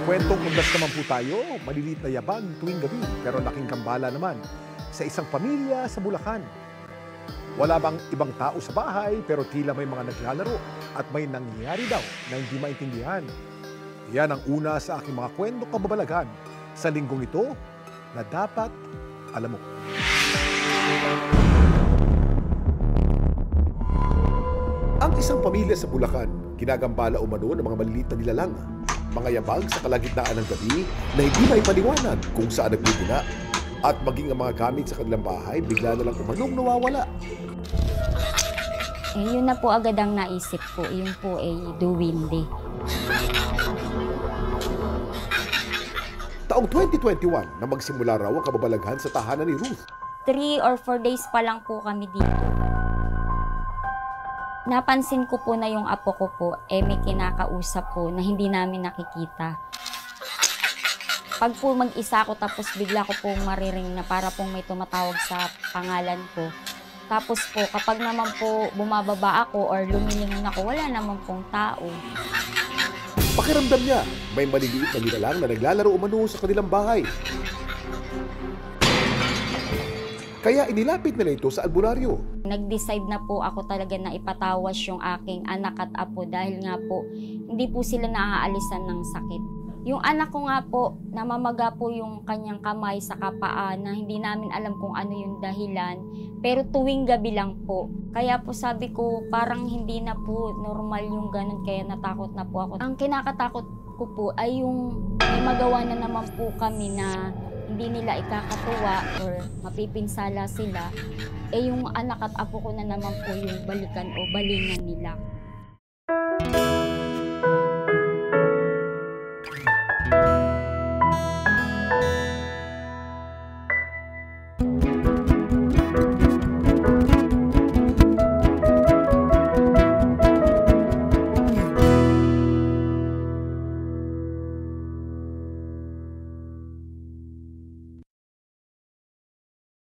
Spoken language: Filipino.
Kwentong undas naman po tayo, maliliit na yabang tuwing gabi, pero laking gambala naman sa isang pamilya sa Bulacan. Wala bang ibang tao sa bahay, pero tila may mga naglalaro at may nangyayari daw na hindi maintindihan. Yan ang una sa aking mga kwentong kababalaghan sa linggong ito na dapat alam mo. Ang isang pamilya sa Bulacan, ginagambala umano ng mga maliliit na nilalang. Mga yabag sa kalagitnaan ng gabi na hindi may paliwanag kung saan nagbibina. At maging ang mga gamit sa kanilang bahay, bigla na lang umanong nawawala. Yun na po agad ang naisip ko. Yun po ay duwindi. Taong 2021 na magsimula raw ang kababalaghan sa tahanan ni Ruth. 3 or 4 days pa lang po kami dito. Napansin ko po na yung apo ko po, may kinakausap po na hindi namin nakikita. Pag po mag-isa ako tapos bigla ko pong mariring na para pong may tumatawag sa pangalan ko. Tapos po kapag naman po bumababa ako or lumilingon ako, wala naman pong tao. Pakiramdam niya, may maliliit na nilalang na naglalaro umano sa kanilang bahay. Kaya inilapit nila ito sa albularyo. Nag-decide na po ako talaga na ipatawas yung aking anak at apo dahil nga po hindi po sila naaalisan ng sakit. Yung anak ko nga po, namamaga po yung kanyang kamay sa paa na hindi namin alam kung ano yung dahilan. Pero tuwing gabi lang po. Kaya po sabi ko parang hindi na po normal yung ganun kaya natakot na po ako. Ang kinakatakot ko po ay yung may magawa na naman po kami na hindi nila ikakatuwa or mapipinsala sila. Yung anak at apo ko na naman po yung balikan o balingan nila.